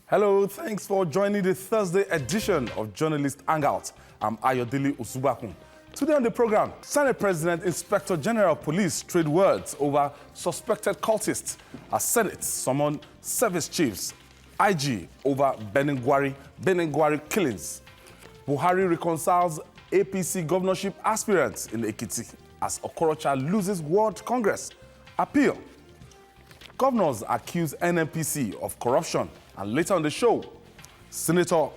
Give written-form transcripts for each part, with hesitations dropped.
Hello, thanks for joining the Thursday edition of Journalist Hangout. I'm Ayodele Usubakun. Today on the program, Senate President Inspector General of Police trade words over suspected cultists as Senate summoned service chiefs, IG over Benengwari killings. Buhari reconciles APC Governorship Aspirants in Ekiti as Okorocha loses World Congress. Appeal. Governors accuse NNPC of corruption. And later on the show, Senator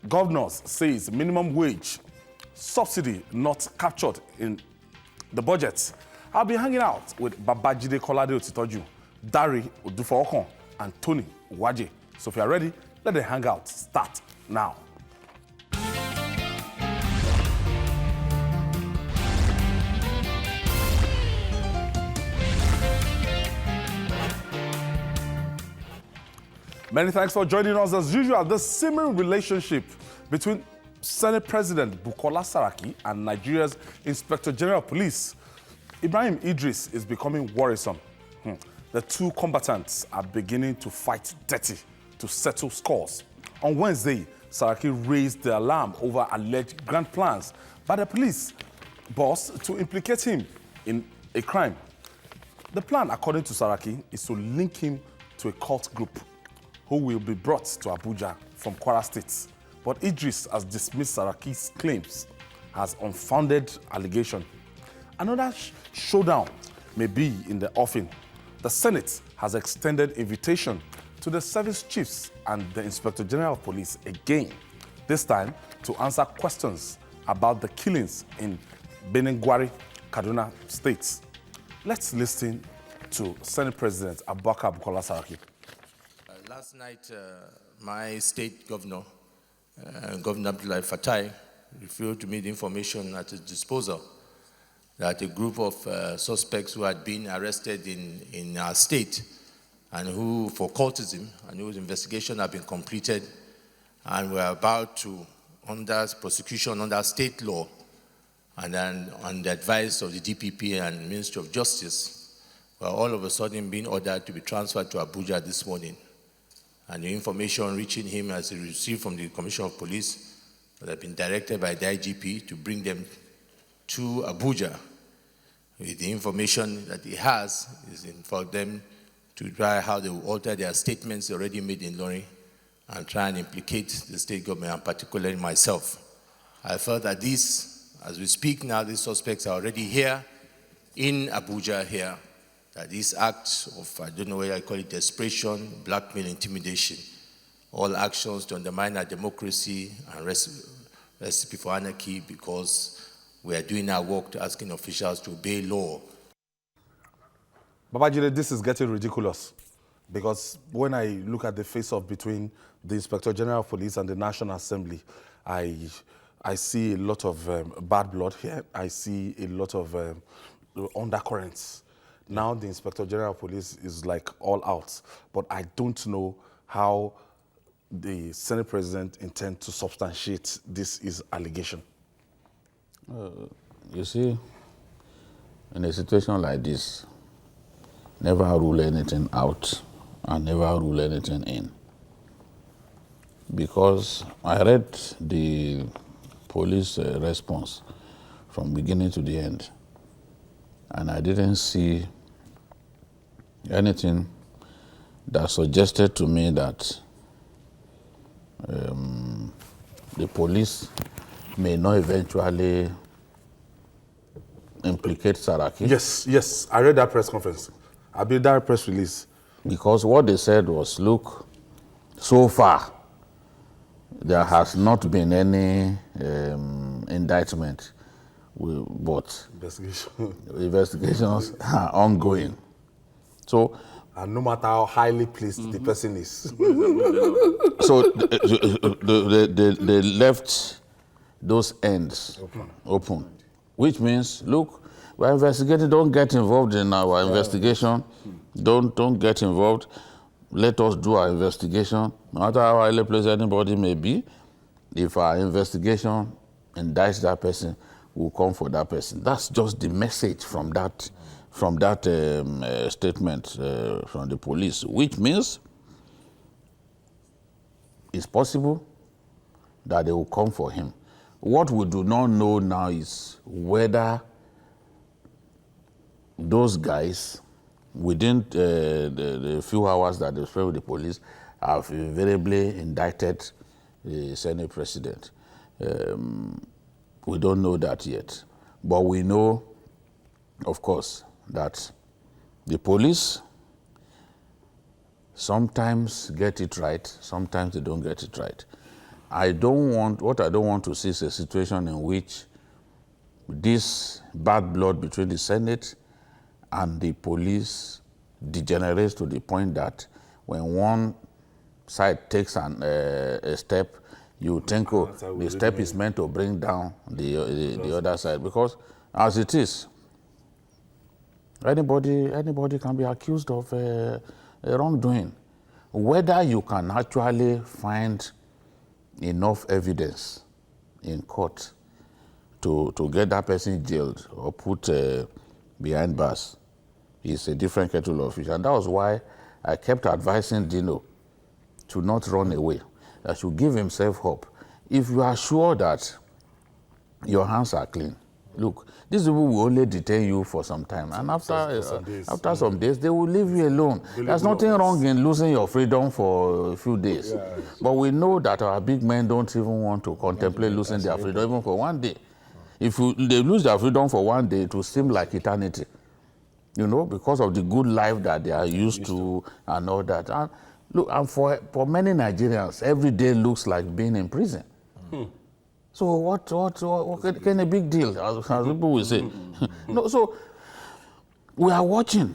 Governors says minimum wage subsidy not captured in the budget. I'll be hanging out with Babajide Kolade-Otitoju, Dari Odufaokon, and Tony Waje. So if you are ready, let the hangout start now. Many thanks for joining us. As usual, the simmering relationship between Senate President Bukola Saraki and Nigeria's Inspector General of Police, Ibrahim Idris, is becoming worrisome. The two combatants are beginning to fight dirty to settle scores. On Wednesday, Saraki raised the alarm over alleged grand plans by the police boss to implicate him in a crime. The plan, according to Saraki, is to link him to a cult group who will be brought to Abuja from Kwara State. But Idris has dismissed Saraki's claims as unfounded allegation. Another showdown may be in the offing. The Senate has extended invitation to the service chiefs and the Inspector General of Police again, this time to answer questions about the killings in Benengwari, Kaduna State. Let's listen to Senate President Abubakar Bukola Saraki. Last night, my state governor, Governor Abdullahi Fatai, revealed to me the information at his disposal that a group of suspects who had been arrested in our state and who, for cultism, and whose investigation had been completed and were about to, under prosecution under state law, and then on the advice of the DPP and Ministry of Justice, were all of a sudden being ordered to be transferred to Abuja this morning. And the information reaching him as he received from the Commissioner of Police that had been directed by the IGP to bring them to Abuja. With the information that he has is for them to try how they will alter their statements already made in Lorry and try and implicate the state government, and particularly myself. I felt that this, as we speak now, these suspects are already here in Abuja here. That these acts of, I don't know whether I call it desperation, blackmail, intimidation, all actions to undermine our democracy and recipe for anarchy, because we are doing our work to asking officials to obey law. Babajide, this is getting ridiculous, because when I look at the face-off between the Inspector General of Police and the National Assembly, I see a lot of bad blood here. I see a lot of undercurrents. Now the Inspector General of Police is like all out, but I don't know how the Senate President intends to substantiate this allegation. You see, in a situation like this, never rule anything out and never rule anything in. Because I read the police response from beginning to the end, and I didn't see anything that suggested to me that the police may not eventually implicate Saraki. Yes, I read that press conference. I read that press release. Because what they said was, look, so far, there has not been any indictment, but investigations are ongoing. So, and no matter how highly placed the person is. So they left those ends open, which means, look, we're investigating, don't get involved in our investigation. Don't get involved. Let us do our investigation. No matter how highly placed anybody may be, if our investigation indicts that person, we'll come for that person. That's just the message from that statement from the police, which means is possible that they will come for him. What we do not know now is whether those guys, within the few hours that they spent with the police, have invariably indicted the Senate president. We don't know that yet. But we know, of course, that the police sometimes get it right, sometimes they don't get it right. What I don't want to see is a situation in which this bad blood between the Senate and the police degenerates to the point that when one side takes a step, you think, oh, the step is meant to bring down the other side. Because as it is, anybody can be accused of a wrongdoing. Whether you can actually find enough evidence in court to get that person jailed or put behind bars is a different kettle of fish. And that was why I kept advising Dino to not run away, that should give himself hope. If you are sure that your hands are clean, look, these people will only detain you for some time, and after some days, they will leave you alone. There's nothing wrong in losing your freedom for a few days. Yeah, but we know that our big men don't even want to contemplate losing their freedom even for one day. If they lose their freedom for one day, it will seem like eternity, you know, because of the good life that they are used to and all that. And look, and for many Nigerians, every day looks like being in prison. So what can a big deal, as people will say? No, so we are watching.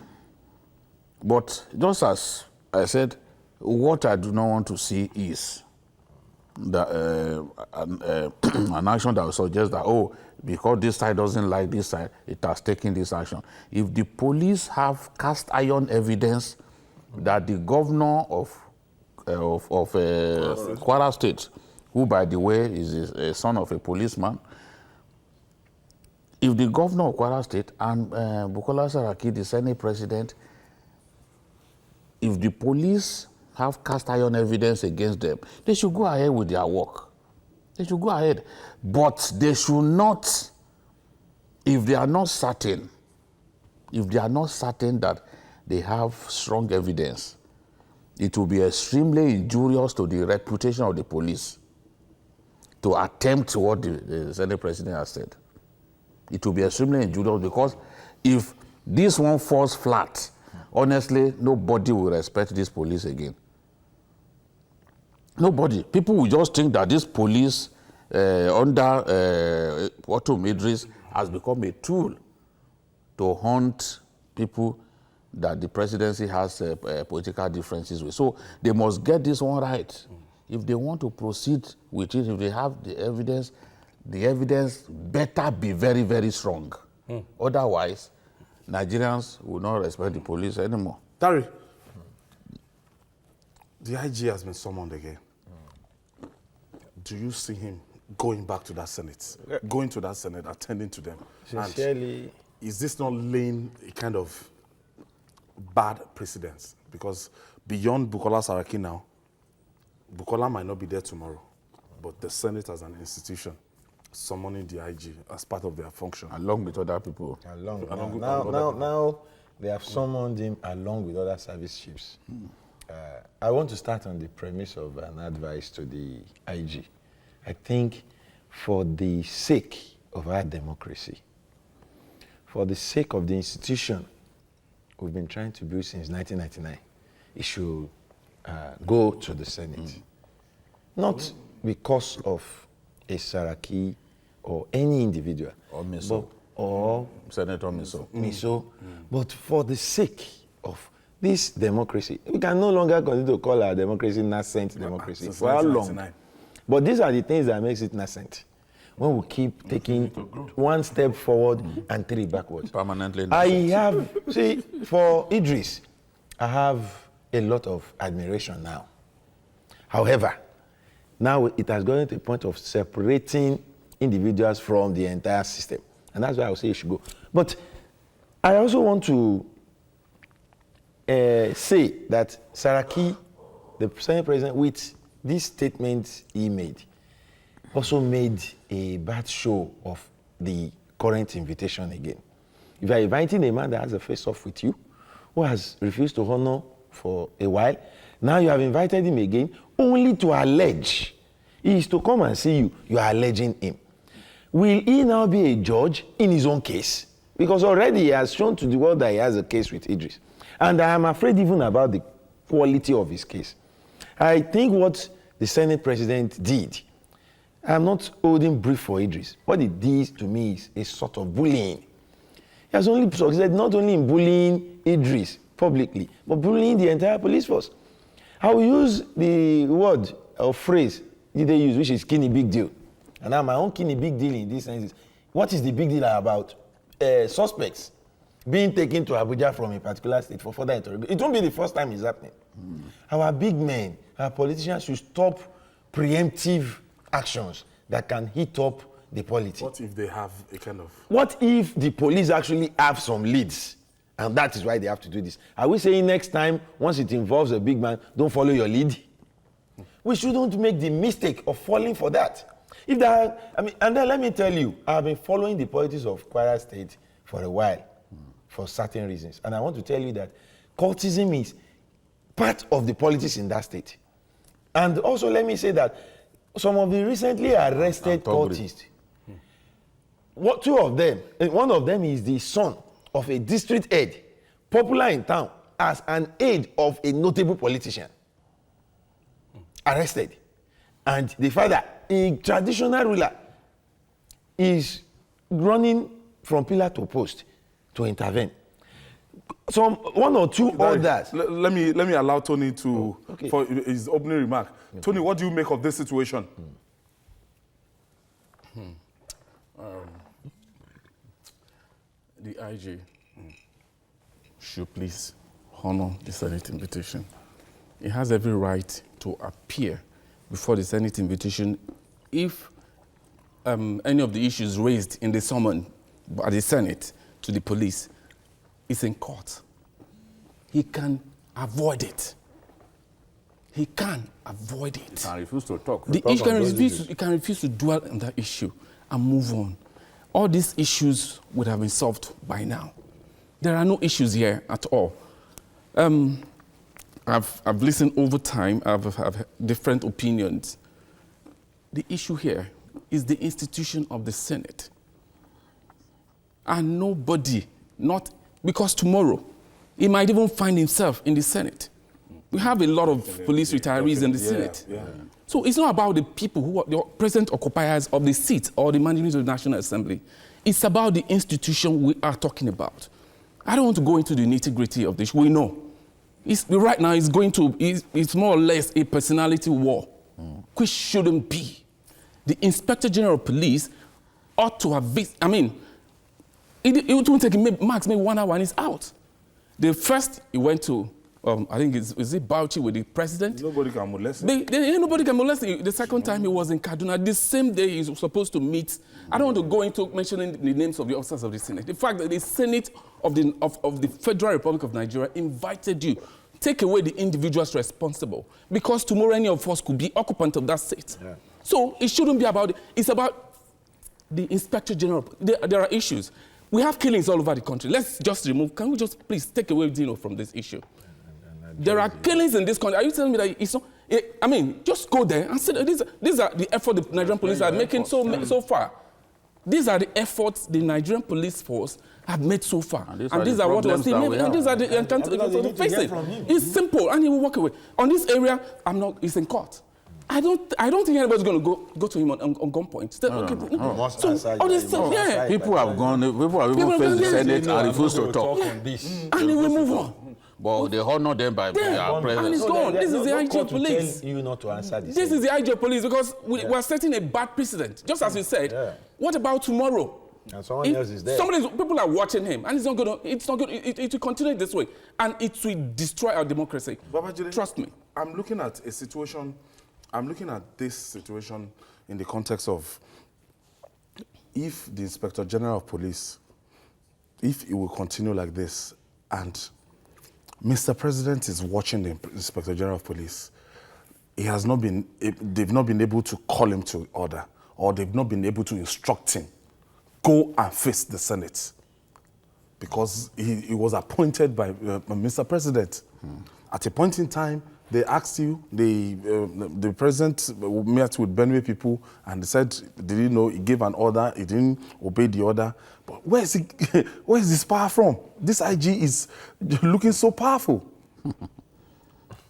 But just as I said, what I do not want to see is that, an action that will suggest that, oh, because this side doesn't like this side, it has taken this action. If the police have cast iron evidence that the governor of Kwara State, who, by the way, is a son of a policeman, if the governor of Kwara State and Bukola Saraki, the Senate president, if the police have cast iron evidence against them, they should go ahead with their work. They should go ahead. But they should not, if they are not certain that they have strong evidence, it will be extremely injurious to the reputation of the police to attempt what the Senate president has said. It will be extremely injurious, because if this one falls flat, honestly, nobody will respect this police again. Nobody. People will just think that this police under Otto Idris has become a tool to hunt people that the presidency has political differences with. So they must get this one right. If they want to proceed with it, if they have the evidence better be very, very strong. Otherwise, Nigerians will not respect the police anymore. Dari, the IG has been summoned again. Do you see him going back to that Senate, going to that Senate, attending to them? Sincerely, and is this not laying a kind of bad precedence? Because beyond Bukola Saraki now, Bukola might not be there tomorrow, but the Senate as an institution summoning the IG as part of their function. Along with other people. Now they have summoned him along with other service chiefs. I want to start on the premise of an advice to the IG. I think for the sake of our democracy, for the sake of the institution we've been trying to build since 1999, it should go to the Senate. Not because of a Saraki or any individual. Or Miso. Or Senator Miso. But for the sake of this democracy. We can no longer continue to call our democracy nascent democracy. For how long? But these are the things that makes it nascent. When we keep taking one step forward and three backwards. Permanently nascent. For Idris, I have a lot of admiration now. However, now it has gotten to the point of separating individuals from the entire system. And that's why I would say it should go. But I also want to say that Saraki, the Senate president, with this statement he made also made a bad show of the current invitation again. If you are inviting a man that has a face-off with you, who has refused to honor for a while, now you have invited him again only to allege. He is to come and see you. You are alleging him. Will he now be a judge in his own case? Because already he has shown to the world that he has a case with Idris. And I am afraid even about the quality of his case. I think what the Senate president did, I'm not holding brief for Idris. What he did to me is a sort of bullying. He has only succeeded not only in bullying Idris publicly, but bullying the entire police force. I will use the word or phrase they use, which is kini big deal. And now my own kini big deal in this sense is, what is the big deal about suspects being taken to Abuja from a particular state for further interrogation? It won't be the first time it's happening. Our big men, our politicians should stop preemptive actions that can hit up the polity. What if they have a kind of... What if the police actually have some leads? And that is why they have to do this. Are we saying next time, once it involves a big man, don't follow your lead? We shouldn't make the mistake of falling for that. If that, and then let me tell you, I've been following the politics of Kwara State for a while, for certain reasons. And I want to tell you that cultism is part of the politics in that state. And also let me say that some of the recently arrested cultists, two of them, and one of them is the son of a district head, popular in town as an aide of a notable politician, arrested. And the father, a traditional ruler, is running from pillar to post to intervene. One or two others. Let me allow Tony to for his opening remark. Okay. Tony, what do you make of this situation? The IG should please honor the Senate invitation. He has every right to appear before the Senate invitation if any of the issues raised in the summon by the Senate to the police is in court. He can avoid it. He can avoid it. He can refuse to talk. He can refuse to dwell on that issue and move on. All these issues would have been solved by now. There are no issues here at all. I've listened over time. I've different opinions. The issue here is the institution of the Senate. And nobody, because tomorrow, he might even find himself in the Senate. We have a lot of police retirees in the Senate. Yeah. So it's not about the people who are the present occupiers of the seat or the management of the National Assembly. It's about the institution we are talking about. I don't want to go into the nitty-gritty of this. We know. Right now, it's more or less a personality war, which shouldn't be. The Inspector General of Police ought to have it won't take him max maybe 1 hour and he's out. The first he went to, I think is it Bauchi with the president? Nobody can molest him. Nobody can molest him. The second time he was in Kaduna, the same day he's supposed to meet. I don't want to go into mentioning the names of the officers of the Senate. The fact that the Senate of the Federal Republic of Nigeria invited you, take away the individuals responsible, because tomorrow any of us could be occupant of that seat. Yeah. So it shouldn't be about it. It's about the Inspector General. There are issues. We have killings all over the country. Let's just remove. Can we just please take away Dino from this issue? There are killings in this country. Are you telling me that it's not? Just go there and say that these are the efforts the Nigerian police are making so far. These are the efforts the Nigerian police force have made so far. And these are what we're seeing. And these are the encounters we're facing. It's simple, and he will walk away. On this area, it's in court. I don't think anybody's going to go to him on gunpoint. People have gone. People have even faced the Senate and refused to talk. On this. And they will move on. But they honor them by their presence. And it's gone. This is the IG police. Tell you not to answer this. This is the IG police because we are setting a bad precedent. Just as you said. Yeah. What about tomorrow? And someone else is there. People are watching him, and it's not good. It will continue this way, and it will destroy our democracy. Babajide, trust me. I'm looking at a situation. I'm looking at this situation in the context of if the Inspector General of Police, if it will continue like this, and Mr. President is watching the Inspector General of Police, he has not been, they've not been able to call him to order, or they've not been able to instruct him, go and face the Senate. Because he was appointed by Mr. President. At a point in time, they asked you, the president met with Benue people and they said, did you know he gave an order, he didn't obey the order. But where is this power from? This IG is looking so powerful.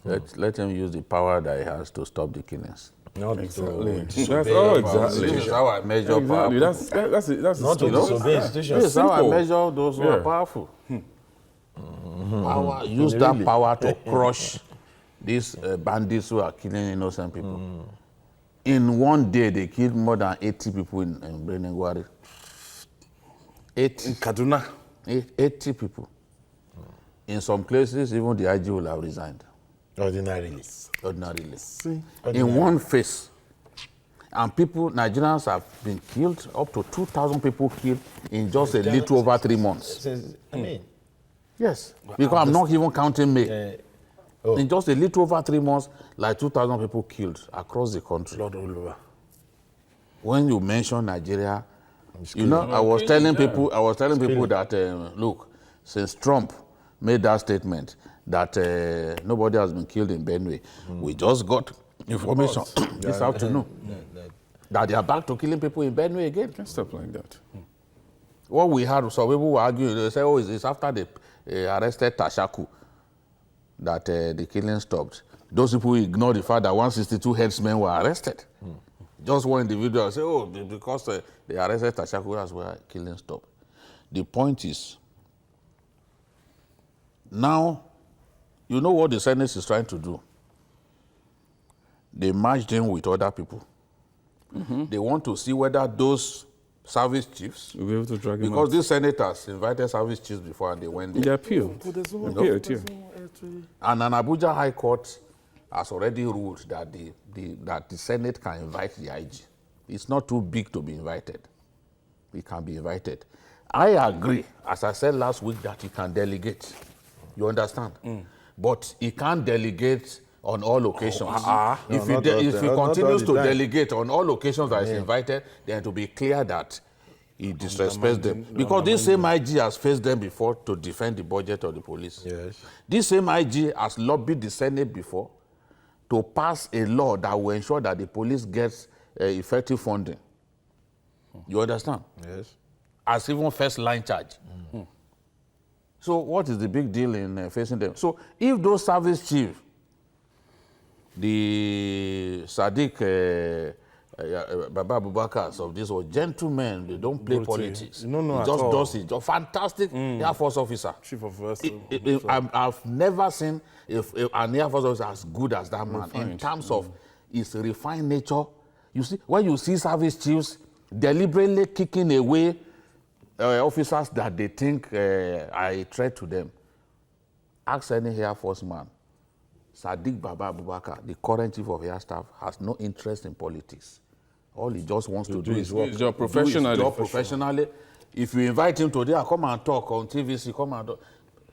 Let him use the power that he has to stop the killings. Not Exactly. That's Exactly. This is how I measure power. That's not to disobey institutions. This is how I simple. measure those who are powerful. Power, use that power to crush these bandits who are killing innocent people. In one day, they killed more than 80 people in Buhari. 80. In Kaduna. 80 people. In some places, even the IG will have resigned. Ordinarily. In one phase. And people, Nigerians have been killed, up to 2,000 people killed in just a little over 3 months. I mean, Yes, because I'm not even counting May. In just a little over 3 months, like 2,000 people killed across the country. Lord Oluwa. When you mention Nigeria, you know, I was telling people that, look, since Trump made that statement that nobody has been killed in Benue, we just got information this afternoon that they are back to killing people in Benue again. Can't stop like that. What we had, so people were arguing, they say, oh, it's after they arrested Tashaku that the killing stopped. Those people ignored the fact that 162 headsmen were arrested. Just one individual say, oh, because they arrested Tashaku, that's where killing stopped. The point is, now, you know what the Senate is trying to do? They merged in with other people. They want to see whether those service chiefs, We'll be able to drag him because out. these senators invited service chiefs before and they went there. They appealed. Appealed, yeah. And an Abuja High Court has already ruled that the Senate can invite the IG. It's not too big to be invited. It can be invited. I agree, as I said last week, that he can delegate. You understand? But he can't delegate on all occasions. If he continues to delegate on all occasions that is invited, then to be clear that he disrespects them. Because this same IG has faced them before to defend the budget of the police. yes. This same IG has lobbied the Senate before to pass a law that will ensure that the police gets effective funding. You understand? Yes. As even first line charge. So what is the big deal in facing them? So if those service chiefs, the Sadiq Baba Abubakar of this, were gentlemen, they don't play politics. No, he at just all. does it. A fantastic Air Force officer. Chief of First. I've never seen an Air Force officer as good as that man in terms of his refined nature. You see, when you see service chiefs deliberately kicking away officers that they think are a threat to them, ask any Air Force man. Sadiq Baba Abubakar, the current chief of Air Staff, has no interest in politics. All he just wants to do is work. His job professionally. If you invite him today, come and talk on TVC, come and talk.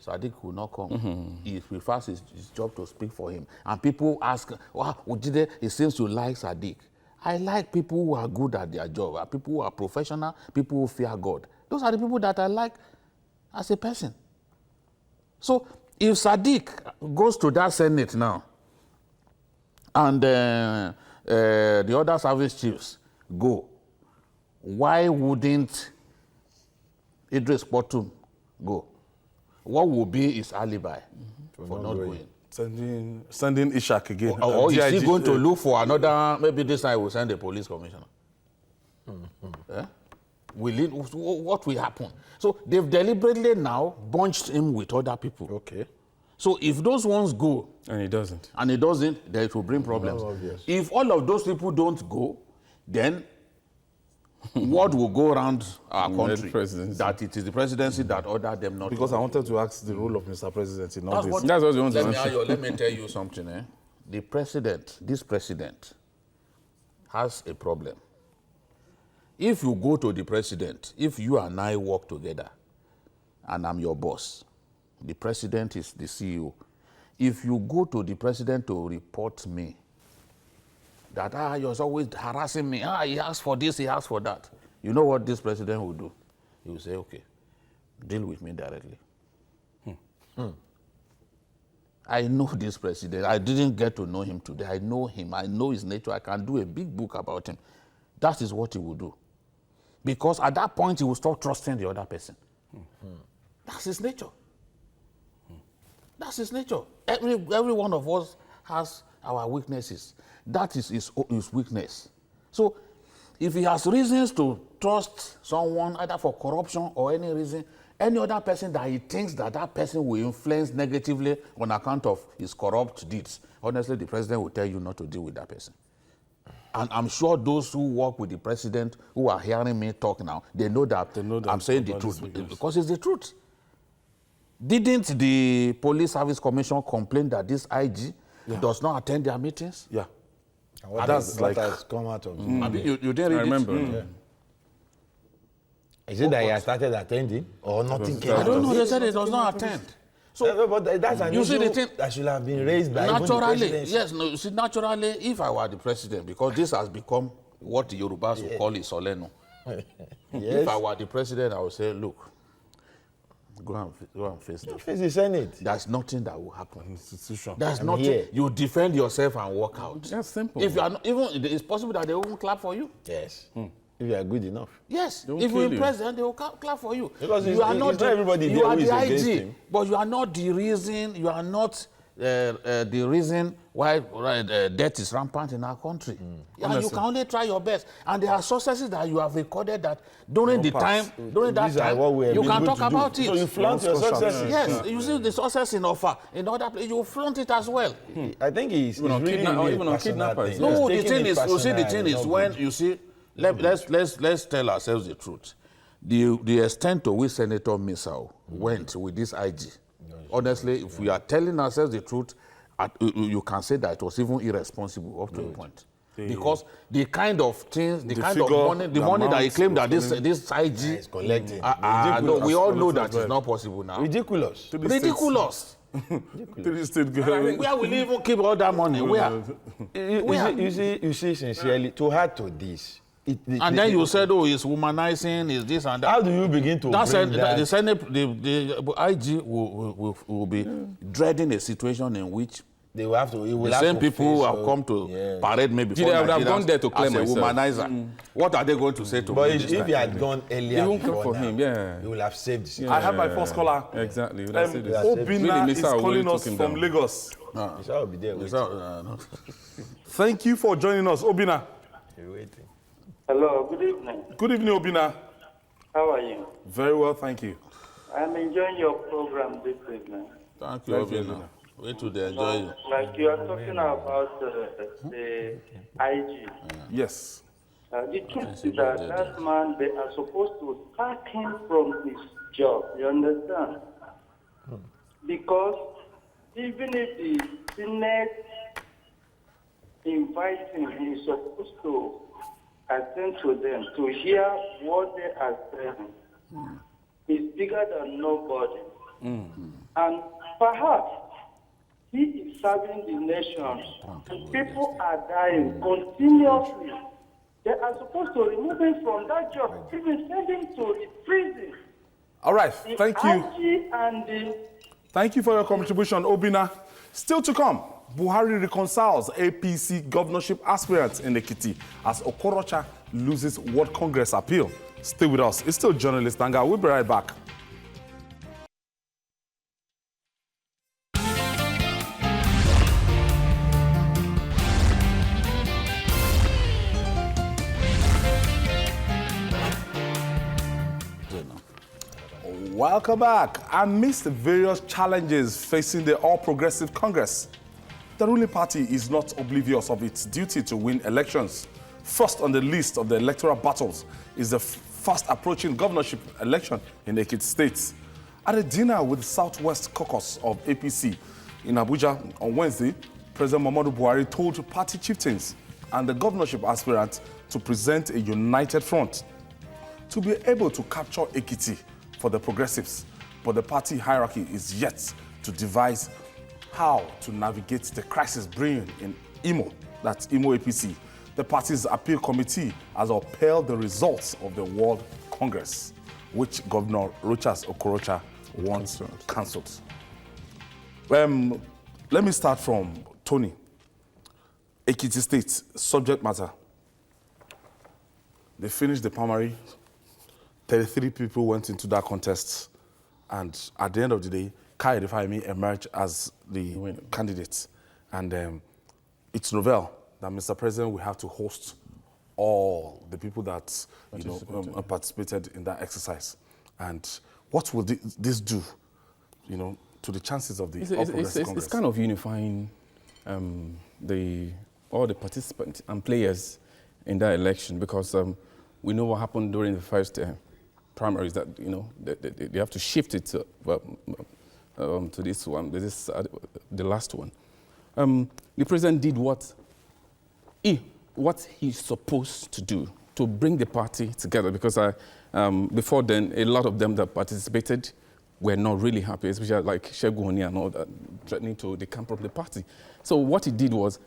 Sadiq will not come. He prefers his job to speak for him. And people ask, wow, Ujide, it seems you like Sadiq. I like people who are good at their job, people who are professional, people who fear God. Those are the people that I like as a person. So if Sadiq goes to that Senate now, and the other service chiefs go, why wouldn't Idris Potum go? What would be his alibi for not going? Sending Ishak again. Or is he going to look for another, maybe this time he will send a police commissioner? What will happen? So they've deliberately now bunched him with other people. Okay. So if those ones go, And he doesn't. then it will bring problems. Obvious. If all of those people don't go, then word will go around our country that it is the presidency that ordered them not Because to I go. wanted to ask the role of Mr. President in all this. That's what you want to answer. Let me tell you something. This president has a problem. If you go to the president, if you and I work together, and I'm your boss, the president is the CEO. If you go to the president to report me, that you're always harassing me. He asked for this, he asked for that. You know what this president will do? He will say, okay, deal with me directly. I know this president. I didn't get to know him today. I know him. I know his nature. I can do a big book about him. That is what he will do. Because at that point, he will stop trusting the other person. That's his nature. That's his nature. Every one of us has our weaknesses. That is his weakness. So if he has reasons to trust someone, either for corruption or any reason, any other person that he thinks that person will influence negatively on account of his corrupt deeds, honestly, the president will tell you not to deal with that person. And I'm sure those who work with the president, who are hearing me talk now, they know that I'm saying the truth, because it's the truth. Didn't the Police Service Commission complain that this IG does not attend their meetings? Yeah. What has come out of it? I mean, you didn't read I remember. it? Is it that he has started attending or nothing came I out don't of know. it? They said it does not attend. So, but that's an you see issue the thing, that should have been raised by even the naturally, presidency. yes, no, you see, naturally, if I were the president, because this has become what the Yorubas will call it soleno. If I were the president, I would say, look, go and face them. Face the Senate. There's nothing that will happen. Institution. There's I'm nothing. here. You defend yourself and walk out. That's simple. If you are not, even it's possible that they won't clap for you. Yes. If you are good enough. Yes, will if you're kill you. president, they will clap for you. Because you are it's not everybody you there are who is the against IG, him. but you are not the reason. You are not the reason why death is rampant in our country. Yeah, you can only try your best, and there are successes that you have recorded that during that time, These are what we have you been can able talk to do. about it. So you flaunt your successes. Yes, you see the success in offer in other places, you flaunt it as well. I think he's Even on really, kidnap- really even a on personal kidnappers. thing. No, the He's thing taking is, it you see, the personal, thing it's is not when good. you see, let's tell ourselves the truth. The extent to which Senator Misau went with this IG, honestly, if we are telling ourselves the truth, you can say that it was even irresponsible up to a point. Because the kind of things, the kind of figure, money, the the money that he amount claimed that was this IG is collecting. no, we all know that as well. it's not possible now. Ridiculous. Ridiculous. Three state Where will he even keep all that money? Where? You see, sincerely, to add to this. And then you said, oh, it's womanizing, it's this and that. How do you begin to That's bring that? the Senate, the IG will be dreading a situation in which They will have to. He will the have same to people who face, have come to parade me before Gide, I would have Nigerians gone there to claim as a myself. womanizer. What are they going to say to But me? if this he time? had gone earlier, They won't come before for now, him, yeah. he will have saved the situation. I have my first caller. Exactly. Obina Really, is Mr. Awori calling took us him from down. Lagos. He shall be there. It's Waiting. no. Thank you for joining us, Obina. He's waiting. Hello, good evening. Good evening, Obina. How are you? Very well, thank you. I'm enjoying your program this evening. Thank you, Obina. Wait till they enjoy you. Like you are talking about the IG. Yes. The truth is that man, they are supposed to sack him from his job. You understand? Because even if the Senate invites him, he's supposed to attend to them, to hear what they are saying. He's bigger than nobody. And perhaps he is serving the nation. People are dying continuously. They are supposed to remove him from that job, even send him to the prison. All right, The thank you. IG and the Thank you for your contribution, Obina. Still to come, Buhari reconciles APC Governorship Aspirants in Ekiti as Okorocha loses World Congress appeal. Stay with us. It's still journalist Hangout. We'll be right back. Welcome back. Amidst the various challenges facing the All Progressive Congress, the ruling party is not oblivious of its duty to win elections. First on the list of the electoral battles is the fast approaching governorship election in Ekiti State. At a dinner with the Southwest Caucus of APC in Abuja on Wednesday, President Muhammadu Buhari told party chieftains and the governorship aspirants to present a united front to be able to capture Ekiti for the progressives, but the party hierarchy is yet to devise how to navigate the crisis brewing in Imo that's Imo APC. The party's appeal committee has upheld the results of the World Congress, which Governor Rochas Okorocha wants cancelled. Let me start from Tony. Ekiti State, subject matter. They finished the primary. 33 people went into that contest. And at the end of the day, Kayode Fayemi emerged as the candidate. And it's novel that, Mr. President, we have to host all the people that participated in that exercise. And what will this do, to the chances of the Congress? It's kind of unifying all the participants and players in that election, because we know what happened during the first primaries, that they have to shift it to this one, the last one. The president did what he's supposed to do to bring the party together, because before then, a lot of them that participated were not really happy, especially like Sheguni and all that, threatening to decamp from the party. So what he did was,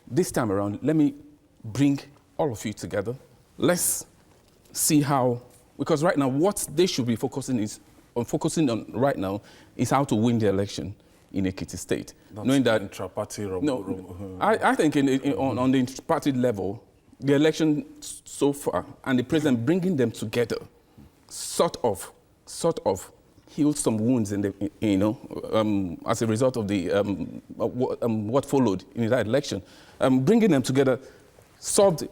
this time around, let me bring all of you together. Let's see how, because right now, what they should be focusing on right now is how to win the election in Ekiti State. Not knowing that intra-party I think on the intra-party level, the election so far and the president bringing them together sort of healed some wounds in the, as a result of the what followed in that election. Bringing them together solved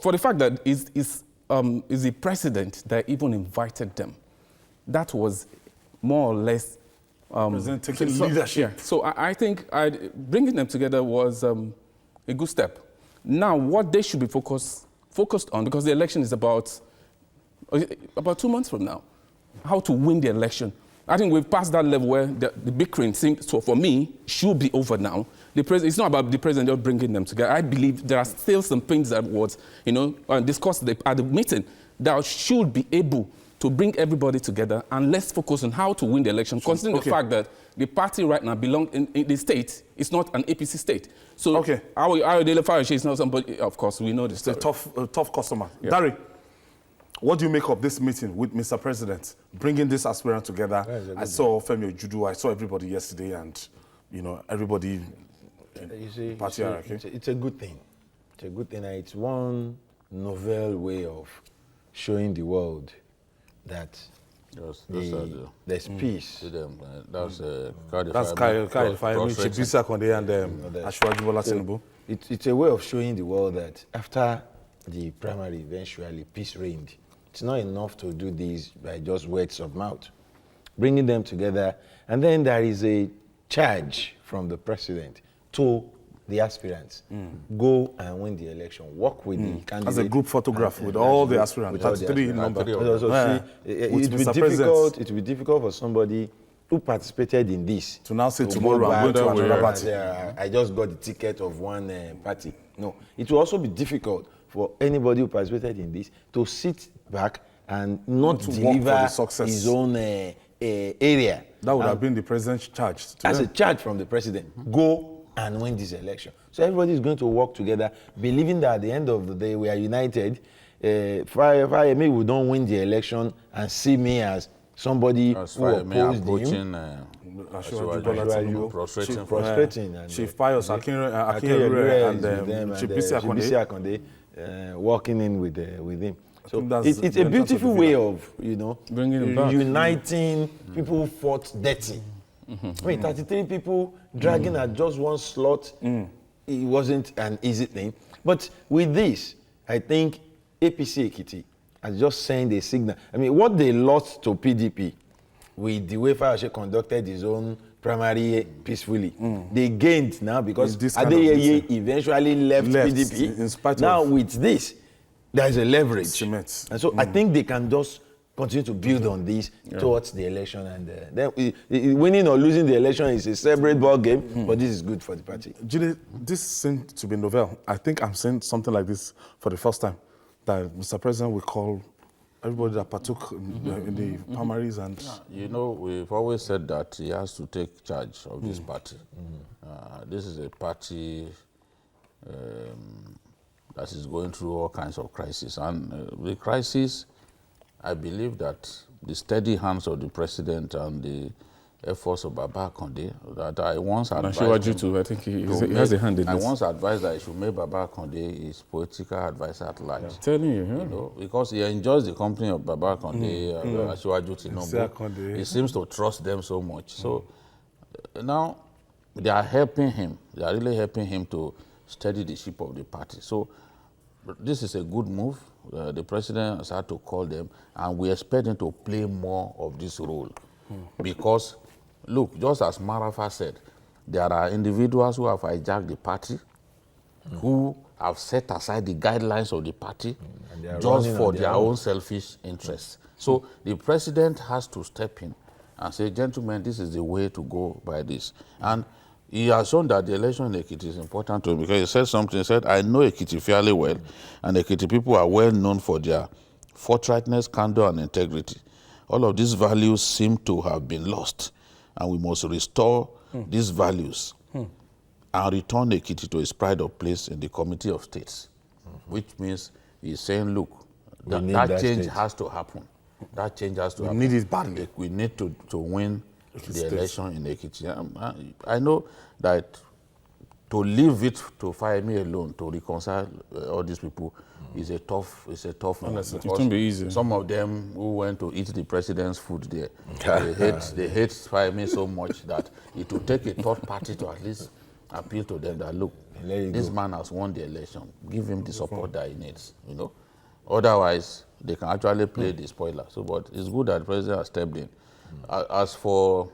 for the fact that is the president that even invited them. That was more or less President taking leadership. Yeah. So I think bringing them together was a good step. Now, what they should be focused on, because the election is about 2 months from now, how to win the election. I think we've passed that level where the bickering seems, so for me, should be over now. It's not about the president just bringing them together. I believe there are still some things that was, discussed at the meeting that should be able to bring everybody together, and let's focus on how to win the election, considering the fact that the party right now belongs in the state. It's not an APC state. So Ayodele Fayose is not somebody, of course, we know this. It's a tough customer. Yeah. Dari, what do you make of this meeting with Mr. President, bringing this aspirant together? I saw Femi Ojudu, I saw everybody yesterday, and, everybody it's a good thing. It's a good thing. It's one novel way of showing the world that there's peace. That's Kayode Fayemi, Chibisa Konde, and Asiwaju Bola Tinubu. It's a way of showing the world that after the primary, eventually peace reigned. It's not enough to do this by just words of mouth. Bringing them together, and then there is a charge from the president to the aspirants. Go and win the election. Work with the candidates. As a group photograph with all the aspirants. That's 3 in number. It will be difficult for somebody who participated in this to now say tomorrow I'm going to another party. I just got the ticket of one party. No. It will also be difficult for anybody who participated in this to sit back and not deliver his own area. That would have been the president's charge. As a charge from the president. Go and win this election. So everybody is going to work together, believing that at the end of the day we are united. Maybe we don't win the election and see me as somebody who opposed him. Prostrating. Chief Pius Akinrere and Chibisa Konde walking in with him. So it's a beautiful way of, uniting people who fought dirty. I mean, 33 people dragging at just one slot, it wasn't an easy thing. But with this, I think APC Ekiti has just sent a signal. I mean, what they lost to PDP with the way Fayose conducted his own primary peacefully, they gained now because Adeyeye eventually left PDP. In spite now of with this, there is a leverage. Cement. And so I think they can just continue to build on this towards the election, and then winning or losing the election is a separate ball game, but this is good for the party. Julie, this seems to be novel. I think I'm saying something like this for the first time, that Mr. President will call everybody that partook in the primaries and... we've always said that he has to take charge of this party. This is a party that is going through all kinds of crises. And the crisis, I believe that the steady hands of the president and the efforts of Baba Konde, that I once advised him, I think he has a hand in I this. once advised that he should make Baba Konde his political advisor at large. I'm telling you, You know, because he enjoys the company of Baba Konde, Asiwaju Tinubu. He seems to trust them so much. So now they are helping him. They are really helping him to steady the ship of the party. So this is a good move. The president has had to call them, and we expect him to play more of this role. Because, look, just as Marafa said, there are individuals who have hijacked the party, who have set aside the guidelines of the party just for their own selfish interests. So the president has to step in and say, gentlemen, this is the way to go by this. And he has shown that the election in Ekiti is important to him, because he said something. He said, I know Ekiti fairly well, and Ekiti people are well known for their forthrightness, candor, and integrity. All of these values seem to have been lost, and we must restore these values and return Ekiti to its pride of place in the Committee of States, which means he's saying, look, that change has to happen. That change has to happen. We need it badly. We need to win the election in Ekiti. I know that to leave it to Fayemi alone to reconcile all these people is a tough one. It won't be easy. Some of them who went to eat the president's food there, they hate Fayemi so much that it will take a third party to at least appeal to them that, look, this man has won the election. Give him the support that he needs, you know. Otherwise, they can actually play the spoiler. So, but it's good that the president has stepped in. As for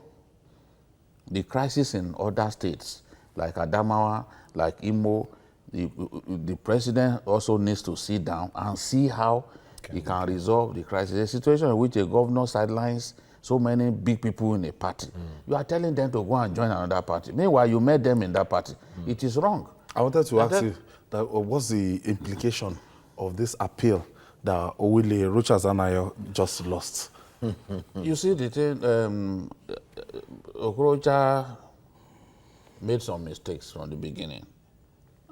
the crisis in other states, like Adamawa, like Imo, the president also needs to sit down and see how he can resolve the crisis. A situation in which a governor sidelines so many big people in a party. You are telling them to go and join another party. Meanwhile, you met them in that party. It is wrong. I wanted to ask you, that, what's the implication of this appeal that Owile Rochas-Anayo just lost? You see, the thing, Okorocha made some mistakes from the beginning.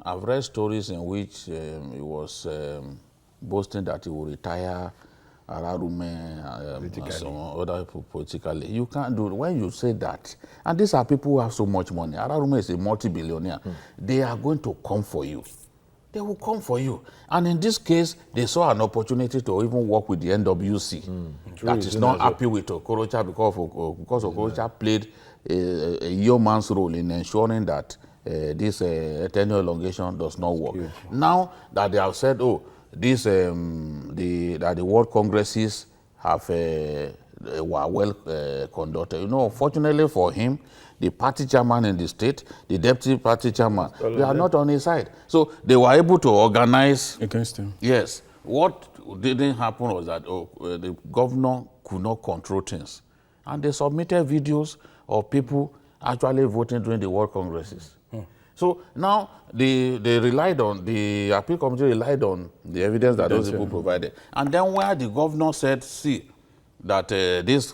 I've read stories in which he was boasting that he will retire Ararume and some other people politically. You can't do it. When you say that, and these are people who have so much money. Ararume is a multi-billionaire. They are going to come for you. They will come for you. And in this case, they saw an opportunity to even work with the NWC. That is not happy with Okorocha because Okorocha played a yeoman's role in ensuring that this tenure elongation does not work. Now that they have said, oh, this that the world congresses have were well conducted. You know, fortunately for him, the party chairman in the state, the deputy party chairman, they are not on his side. So they were able to organize against him. Yes. What didn't happen was that the governor could not control things. And they submitted videos of people actually voting during the world congresses. So now they relied on, the appeal committee relied on the evidence that those people provided. And then where the governor said, see, that this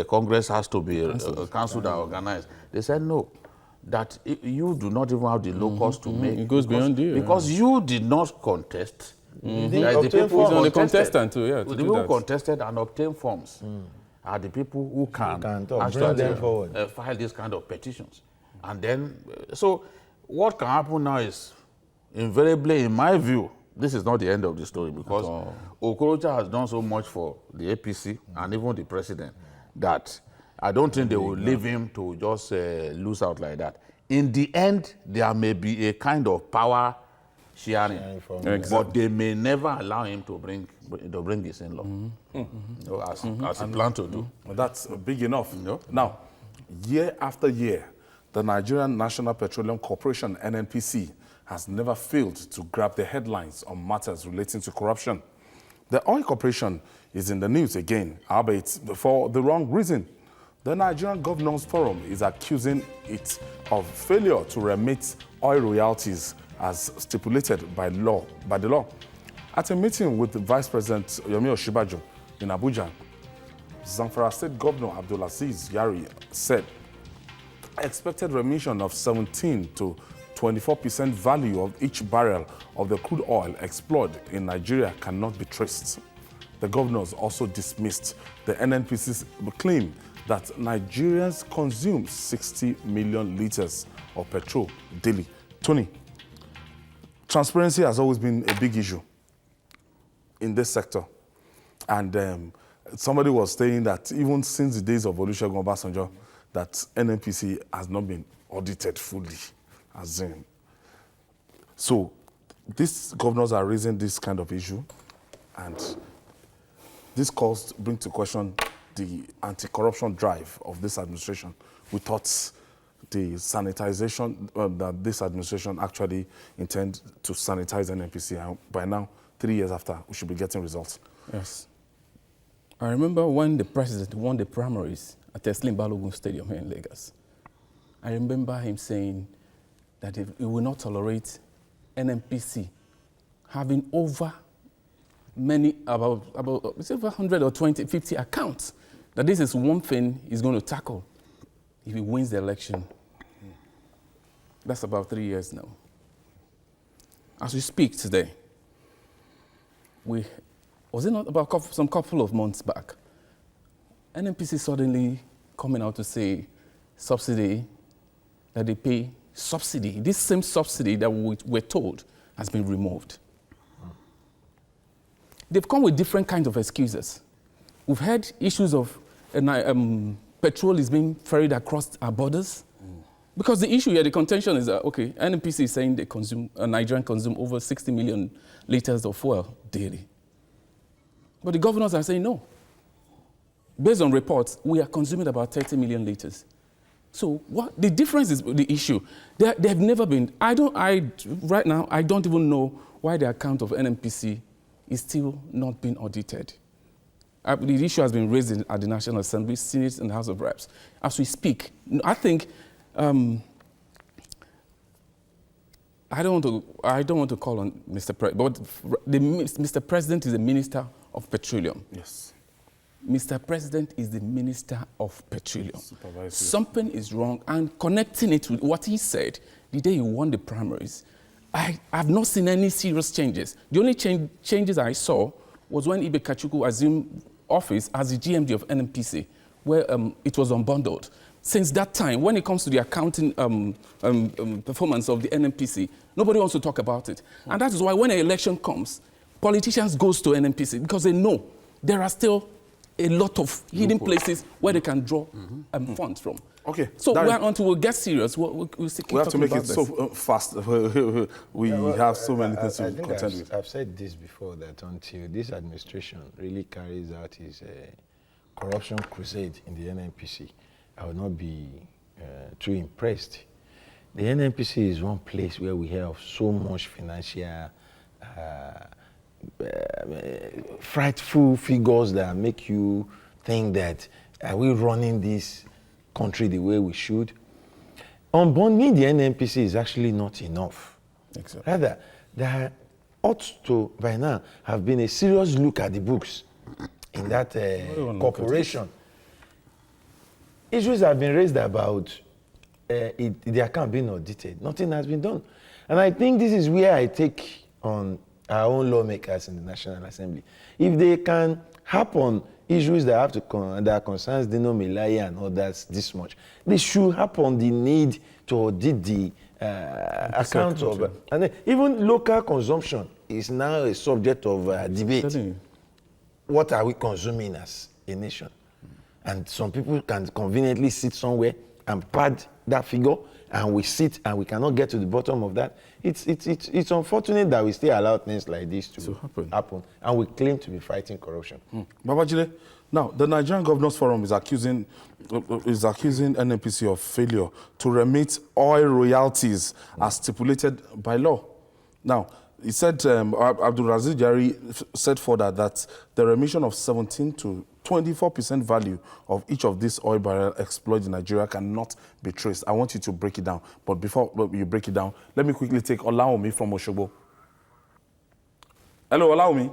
Congress has to be cancelled and organized, they said no, that you do not even have the locus to make. It goes beyond you. Because you did not contest. The people who contested too, yeah. The people who contested and obtained forms are the people who can actually file this kind of petitions. And then, so what can happen now is, invariably, in my view, this is not the end of the story, because Okorocha has done so much for the APC and even the president that I don't think they will leave him to just lose out like that. In the end, there may be a kind of power sharing, but they may never allow him to bring this in law, as he planned to do. Well, that's big enough. Now, year after year, the Nigerian National Petroleum Corporation, NNPC, has never failed to grab the headlines on matters relating to corruption. The oil corporation is in the news again, albeit for the wrong reason. The Nigerian Governors Forum is accusing it of failure to remit oil royalties as stipulated by the law. At a meeting with Vice President Yomi Osinbajo in Abuja, Zamfara State Governor Abdulaziz Yari said expected remission of 17 to 24% value of each barrel of the crude oil explored in Nigeria cannot be traced. The governors also dismissed the NNPC's claim that Nigerians consume 60 million liters of petrol daily. Tony, transparency has always been a big issue in this sector. And somebody was saying that even since the days of Olusegun Obasanjo, that NNPC has not been audited fully. As in. So these governors are raising this kind of issue, and this brings to question the anti-corruption drive of this administration. We thought the sanitization, that this administration actually intends to sanitize NNPC, and by now, 3 years after, we should be getting results. Yes. I remember when the president won the primaries at Teslim Balogun Stadium here in Lagos. I remember him saying that he will not tolerate NNPC having over about it's over 100 or 20, 50 accounts. That this is one thing he's going to tackle if he wins the election. That's about 3 years now. As we speak today, was it not about some couple of months back, NNPC suddenly coming out to say subsidy, that they pay subsidy. This same subsidy that we were told has been removed. They've come with different kinds of excuses. We've had issues of petrol is being ferried across our borders. Because the issue here, the contention is that, okay, NNPC is saying Nigerians consume over 60 million liters of fuel daily. But the governors are saying no. Based on reports, we are consuming about 30 million liters. So what the difference is the issue. They have never been. Right now, I don't even know why the account of NNPC is still not being audited. The issue has been raised at the National Assembly, Senate, and the House of Reps. As we speak, I think I don't want to call on Mr. President, but Mr. President is the Minister of Petroleum. Yes. Mr. President is the Minister of Petroleum. Supervisory. Something is wrong, and connecting it with what he said the day he won the primaries, I've not seen any serious changes. The only changes I saw was when Ibe Kachuku assumed office as the GMD of NNPC, where it was unbundled. Since that time, when it comes to the accounting performance of the NNPC, nobody wants to talk about it. And that is why when an election comes, politicians go to NNPC because they know there are still a lot of hidden places where they can draw funds from. Okay. So until we get serious, we'll keep we have to make it this. so fast. We have so many things to contend with. I've said this before, that until this administration really carries out its corruption crusade in the NNPC, I will not be too impressed. The NNPC is one place where we have so much financial frightful figures that make you think that are we running this country the way we should? Unbundling the NNPC is actually not enough. Exactly. Rather, there ought to, by now, have been a serious look at the books in that corporation. Issues have been raised about the account being audited. Nothing has been done. And I think this is where I take on our own lawmakers in the National Assembly. If they can harp on issues that that concerns Dino Melaya and others this much, they should harp on the need to audit the account of... and even local consumption is now a subject of debate. What are we consuming as a nation? And some people can conveniently sit somewhere and pad that figure, and we sit and we cannot get to the bottom of that. It's unfortunate that we still allow things like this to happen, and we claim to be fighting corruption. Babajide, now the Nigerian Governors Forum is accusing NNPC of failure to remit oil royalties as stipulated by law. Now, he said, Abdulaziz Jari said further that the remission of 17 to 24% value of each of these oil barrels exploited in Nigeria cannot be traced. I want you to break it down. But before you break it down, let me quickly take Olaomi from Osogbo. Hello, Olaomi.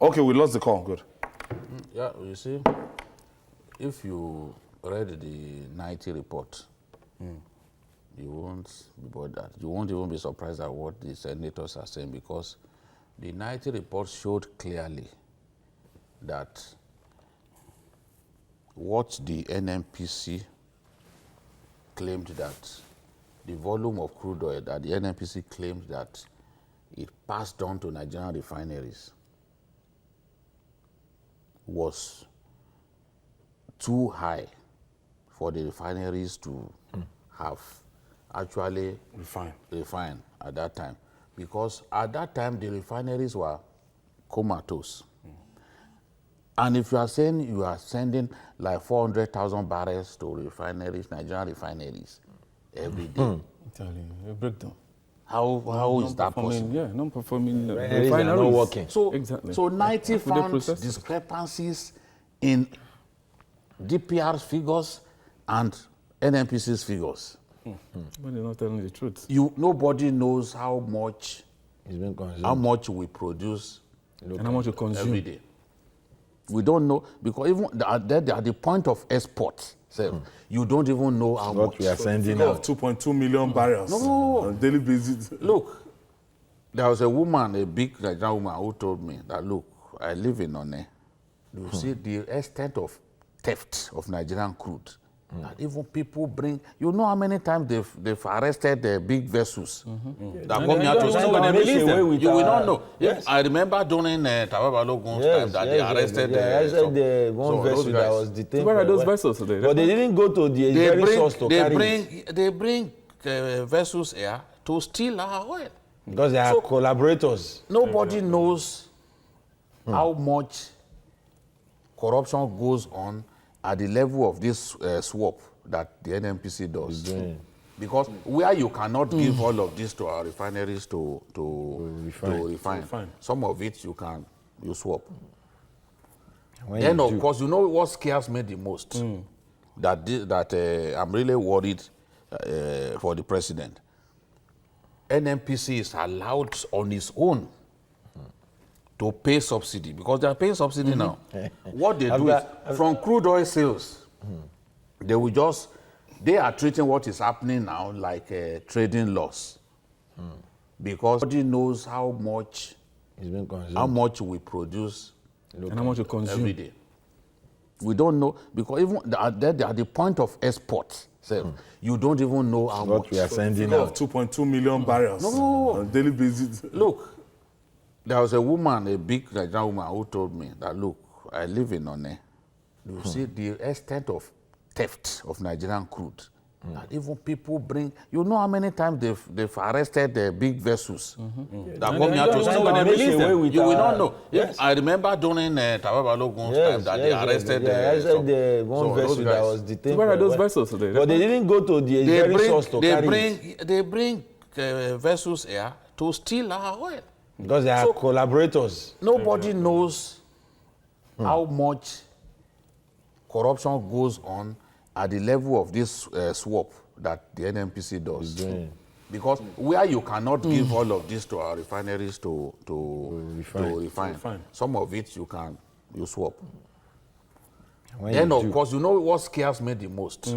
Okay, we lost the call. Good. Yeah, you see, if you read the 90 report, You won't be bothered. You won't even be surprised at what the senators are saying, because the 90 report showed clearly that what the NNPC claimed, that the volume of crude oil that the NNPC claimed that it passed on to Nigerian refineries was too high for the refineries to have actually refined at that time. Because at that time, the refineries were comatose. And if you are saying you are sending like 400,000 barrels to refineries, Nigerian refineries, every day. A breakdown. How is that possible? Yeah, non-performing Refineries are not working. So, Exactly. so 90 With the found process. discrepancies in DPR's figures and NNPC's figures. But they're not telling the truth. Nobody knows how much It's been consumed. how much we produce And how much you consume. every day. We don't know, because even at the point of export, so you don't even know how What much. we are sending Figure of out. 2.2 million barrels No. on a daily basis. Look, there was a woman, a big Nigerian woman, who told me that, look, I live in One. You see the extent of theft of Nigerian crude. That even people bring, you know how many times they've arrested the big vessels that come And here they to don't steal. know when they release them. You will not know. Yes. I remember during Tawaba Logun's time that they arrested the one so vessel those that guys. was detained. Where are for those a while. vessels today? But they didn't go to the very source to carry it. They bring vessels here to steal our oil. Because they are So- collaborators. Nobody knows how much corruption goes on at the level of this swap that the NNPC does. Because where you cannot give all of this to our refineries to refine, some of it you swap. When Then you of do- course, you know what scares me the most? That I'm really worried for the president. NNPC is allowed on its own to pay subsidy, because they are paying subsidy now. What they do is, from crude oil sales, they are treating what is happening now like a trading loss. Because nobody knows how much It's been consumed. we produce And how much you consume. every day. We don't know, because even at the point of export, you don't even know how What much. we are sending Figure of out. 2.2 million barrels on a daily basis. Look, there was a woman, a big Nigerian woman, who told me that, look, I live in One. You see the extent of theft of Nigerian crude. That even people bring, you know how many times they've arrested the big vessels that come here to don't steal know when our they release them. You will not know. Yes. I remember during Tawaba Logun's time that they arrested the one so vessel those that guys. was detained. Where for are a those while. vessels today? But they didn't go to the very source to carry it. They bring vessels here to steal our oil. Because they are So- collaborators. Nobody knows how much corruption goes on at the level of this swap that the NNPC does. Because where you cannot give all of this to our refineries to refine, some of it you swap. When Then you of do- course, you know what scares me the most?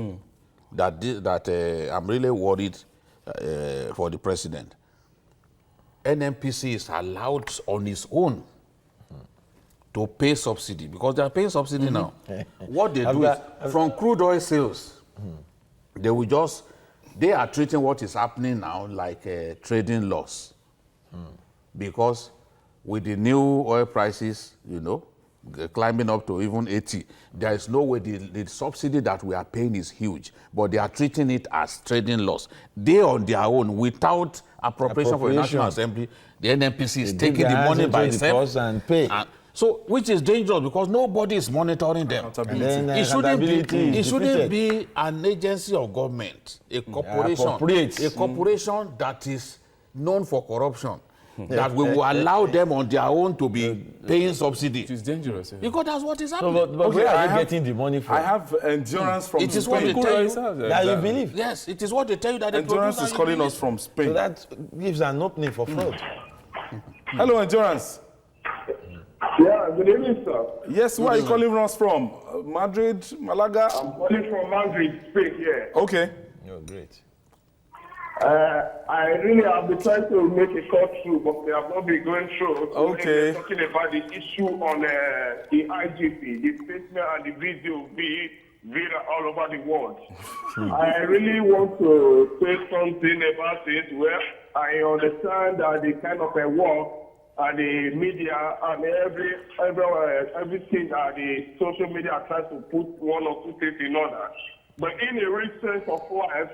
That I'm really worried for the president. NNPC is allowed on its own to pay subsidy, because they are paying subsidy now. What they do is, from crude oil sales, they are treating what is happening now like a trading loss. Because with the new oil prices, climbing up to even 80, there is no way the subsidy that we are paying is huge, but they are treating it as trading loss. They on their own, without appropriation for the National Assembly, the NNPC is taking the money by itself and pay. So, which is dangerous, because nobody is monitoring them. And then It accountability is shouldn't defeated. be an agency of government, a corporation, appropriate. a corporation that is known for corruption, that we will allow them on their own to be paying subsidy. It is dangerous. Yeah. Because that's what is happening. But where are they getting the money from? I have endurance from It is what they Spain. tell you. That you believe. Yes, it is what they tell you that they Endurance produce is and calling you us from So Spain. that gives an opening for fraud. Hello, Endurance. Yeah, good evening, sir. Yes, where are you calling us from? Madrid, Malaga? I'm calling from Madrid, Spain here. Okay. You're great. I really have been trying to make a cut through, but they have not been going through. So Okay. they're talking about the issue on the IGP, the statement and the video be viral all over the world. I really want to say something about it where I understand that the kind of a work and the media and everything that the social media tries to put one or two things in order. But in a real sense of life,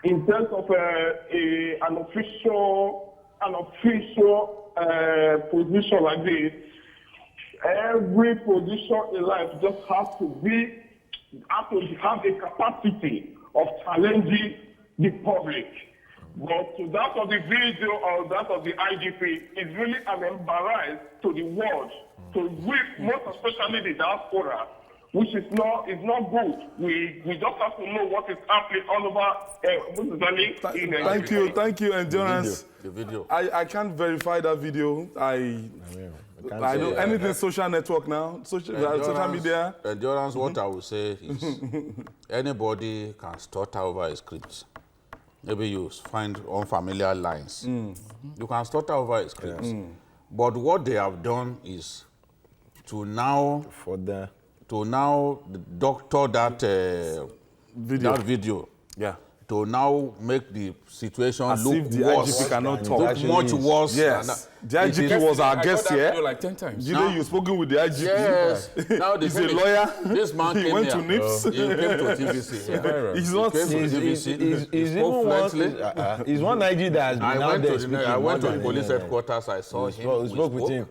in terms of an official position like this, every position in life just has to have a capacity of challenging the public. But to that of the video or that of the IGP is really an embarrass to the world, to we, most especially the diaspora, which is not good. We just have to know what is happening all over. Thank you, Endurance. The video. I can't verify that video. I don't anything social network now, social media. Endurance, what I will say is anybody can stutter over a script. Maybe you find unfamiliar lines. You can stutter over a script. But what they have done is to now doctor that video. Yeah. To now make the situation As look if the worse. IGP cannot talk. Look much worse. Yes. The It IGP is- was our guest here. Like 10 times. You know, you've spoken with the IGP. Yes. Now the He's thing a is, lawyer. This man He came went here. to NIPS. He came to TVC. here. He's not. He came to TVC. He spoke fluently. He's one IG that has been I out went there to speaking. I went to more the than police anyone. headquarters. I saw him. spoke- We spoke with him.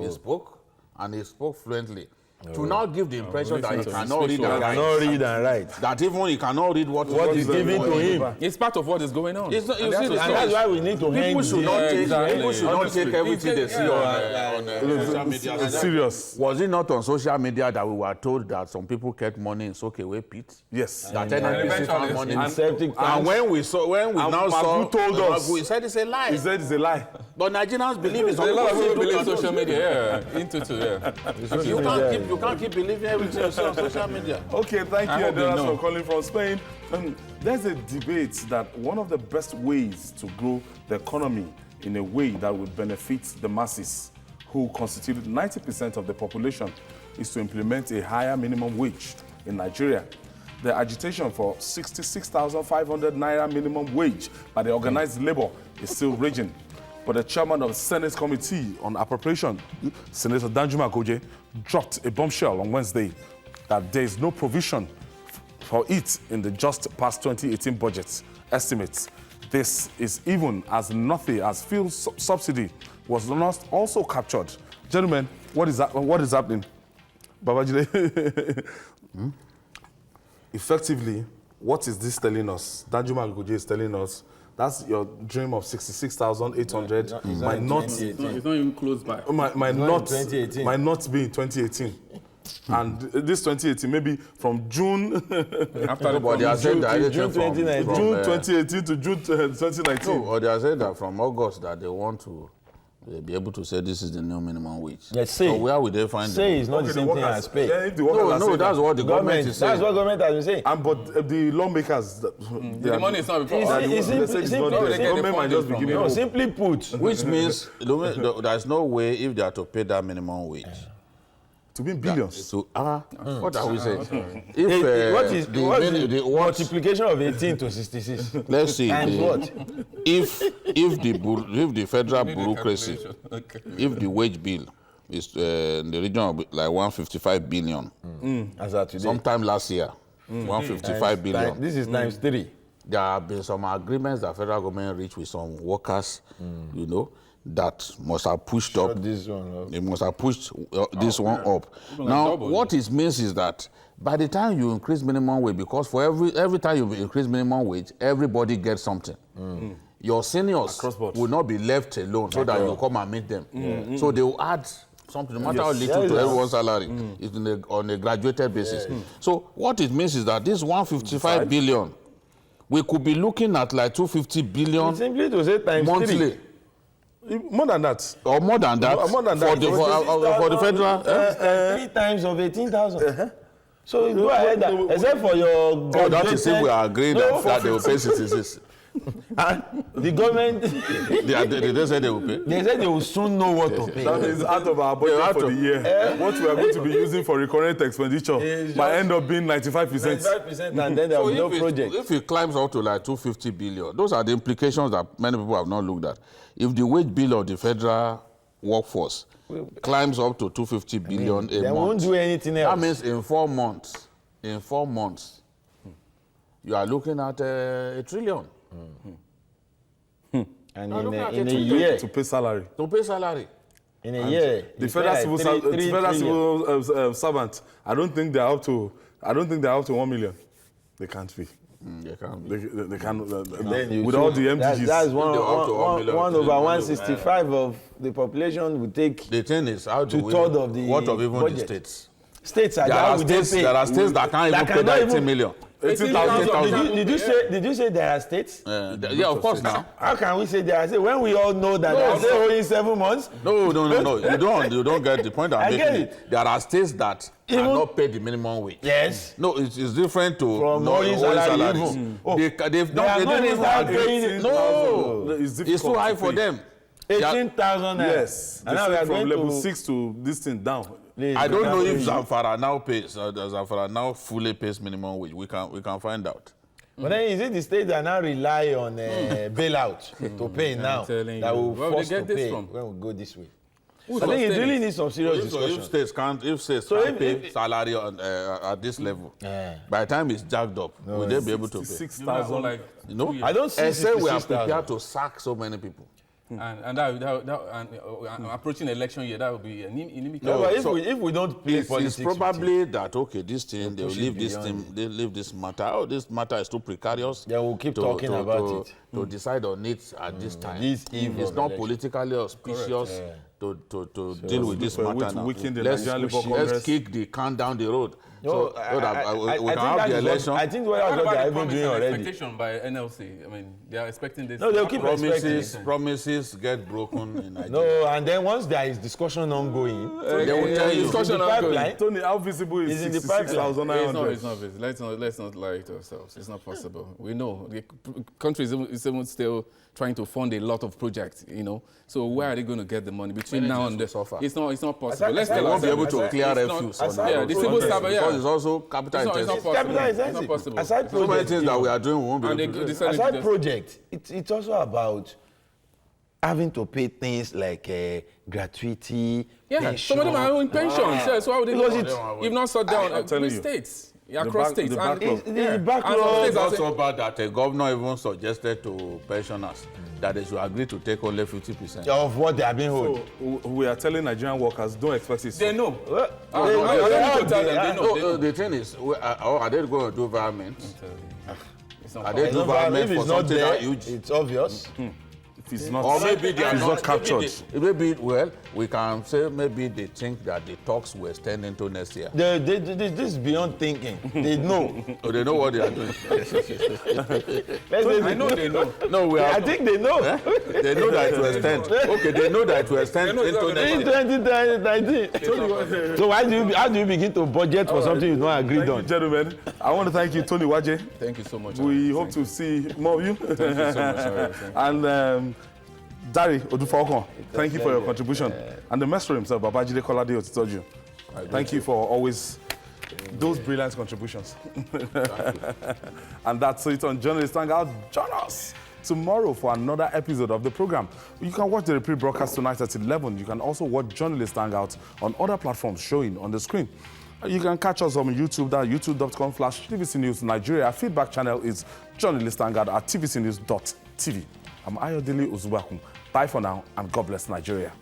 He spoke, and he spoke fluently. To now give the impression that he listen to him cannot speak read and fluently. write. Cannot read and write. That even he cannot read what Is given to him. It's part of what is going on. It's not, you And see, that's the And that's why we need to hang people should not Yeah, take exactly. people should not Honestly. take everything they see on social media. It's serious. Was it not on social media that we were told that some people kept money in soakaway pit? Yes. That NNPC found money. in septic And tanks. when we now saw, Magu told us. Magu, he said it's a lie. He said it's a lie. But Nigerians believe it's a lot of people believe social social media. You can't keep believing everything you see on social media. Okay, thank I you, hope they Adelas, know. for calling from Spain. There's a debate that one of the best ways to grow the economy in a way that would benefit the masses, who constitute 90% of the population, is to implement a higher minimum wage in Nigeria. The agitation for 66,500 naira minimum wage by the organized labor is still raging. But the chairman of the Senate Committee on Appropriation, Senator Danjuma Goje, dropped a bombshell on Wednesday that there is no provision for it in the just past 2018 budget estimates. This is even as nothing as fuel subsidy was not also captured. Gentlemen, what is happening? Babajide, effectively, what is this telling us? Danjuma Goje is telling us that's your dream of 66,800 might not It's not even close by. might not not in 2018. might not be in 2018. And this 2018, maybe from June After But they are saying that June anything from 2019. June 2018 to June 2019. No, or they are saying that from August that they want to be able to say this is the new minimum wage. Yes, say. So where will they find Say it? is not the same thing as pay. Yeah, if the workers are No, saying that's that. what the government is saying. That's what government has been saying. And but the lawmakers, the money is not before. It's simply- government might just be giving No, hope. simply put, Which means there's no way if they are to pay that minimum wage. to be in billions. So, what are we saying? what is what multiplication of 18 to 66? let's see, Times what? if the federal bureaucracy, if the wage bill is in the region of like 155 billion, As at today. sometime last year, 155 billion. This is times 3. There have been some agreements that federal government reached with some workers, you know, that must have pushed up. This one up. They must have pushed this one up. Now, double. what it means is that by the time you increase minimum wage, because for every time you increase minimum wage, everybody gets something. Your seniors board. will not be left alone so that you come and meet them. So they will add something, no matter how little, to everyone's salary. It's on a graduated basis. So what it means is that this 155 billion, we could be looking at like 250 billion Simply to say times monthly. 3. More than that. Or more than that, More than that. for the federal. 3 times of 18,000. So you go ahead, except for your Oh, that is if we are agreeing that they will pay 66. And the government, They say they will pay. they said they will soon know what to pay. That is out of our budget for the year. What we are going to be using for recurrent expenditure might end up being 95%. 95%, and then there will be no project. If it climbs up to like 250 billion, those are the implications that many people have not looked at. If the wage bill of the federal workforce climbs up to 250 billion a month, They won't do anything else. that means in 4 months, you are looking at $1 trillion. And look at in it a year, To pay salary. To pay salary. in a year, The it's federal like civil, three civil servants, I don't think they're up to 1 million. They can't be. They can't They, be. they can't. Then you with see, all the MDGs. That's They're up to 1 million. one over 165 of the population will take. The thing is, how do we, Two-thirds of the what of even budget. the states? States are There how are would they states, pay? there are states that can't even pay cannot that even- 18 million. 18,000. Did you say there are states? Yeah, of course now. How can we say there are states when we all know that there are states only 7 months? No. You don't get the point I'm I making. get it. There are states that cannot pay the minimum wage. Yes. No, it's different to From owing salary even. Oh, They are didn't not even even agree. paying- No, It's it's too high for them. 18,000 naira. Yes. And now we They are say from going level to 6 to this thing down. I don't know if Zamfara now pays. Zamfara now fully pays minimum wage. We can find out. But then is it the states that now rely on bailout to pay now telling that you. will Where will force they to get this pay from? when we go this way? Who's I think it sustaining really it? needs some serious discussion. If states So can't if- pay salary at this level, Yeah. by the time it's jacked up, will they be able to pay? 6,000. Like, You know, 2 years. I don't see except we are 66,000. prepared to sack so many people. And approaching election year, that would be an inimical. No, but so if we don't play It's politics, with probably that okay, this thing they will push leave it this beyond thing, they leave this matter. Oh, this matter is too precarious. They will keep talking about it. To decide on it at this time. this eve It's of not election. politically auspicious to deal with this for a way matter to now. weaken the Let's, Nigerian Labour let's Congress. kick the can down the road. No, so that we I can think have that the is election. I think What what about they're the even promise doing and already. expectation by NLC? I mean, they are expecting this. No, they'll keep Promises get broken in Nigeria. No, and then once there is discussion ongoing, They will tell you. Discussion the ongoing. pipeline. Tony, how visible is It's in the pipeline. 66,900? It's not visible. Let's not lie to ourselves. It's not possible. We know the country is even still trying to fund a lot of projects. So where are they going to get the money between now and then? suffer. It's not possible. Aside- Let's aside- tell They won't be ourselves. able to clear It's not- refuse on aside- that. Yeah, the civil staff. Because Yeah. it's also capital It's not intensive. possible. capital It's not intensive. possible. Aside So many project, things that we are doing, we won't be And able to do. decided aside to just- project, it's also about having to pay things like gratuity, Yeah, pension. some of them are owing pensions. Yeah, so how would they Because do it's- it? If not shut down, I'm telling with you. states, across back- states. the And- backlog. It's the yeah. backlog. And some It's states are not saying- so bad that a governor even suggested to pensioners that they should agree to take only 50%. of what they are being owed. So we are telling Nigerian workers, don't expect it. They know. Well, I don't need to tell them. They know. No, the thing is, are they going to do environment? It's not Are they possible. do environment if for it's not something there, that huge? it's obvious. If it's not, Or maybe they are if it's not captured. Maybe, well, we can say maybe they think that the talks will extend into next year. This is beyond thinking. They know. So they know what they are doing. I know they know. No, we I are. think they know. They know that it will extend. Okay, they know that it will extend They know it's into not next In year. 2019. So how do you begin to budget for something you've not agreed Thank you, on? gentlemen. I want to thank you, Tony Waje. Thank you so much. We Alex. hope to see more of you. Thank you so much. Alex. Thank you. And Dari Odufokon, thank you for your contribution. And the master himself, Babajide Kolade-Otitoju. Thank you for always those brilliant contributions. And that's it on Journalist Hangout. Join us tomorrow for another episode of the program. You can watch the repeat broadcast tonight at 11. You can also watch Journalist Hangout on other platforms showing on the screen. You can catch us on YouTube, youtube.com/TVC News Nigeria. Our feedback channel is Journalist Hangout at tvcnews.tv. I'm Ayodele Uzubakum. Bye for now, and God bless Nigeria.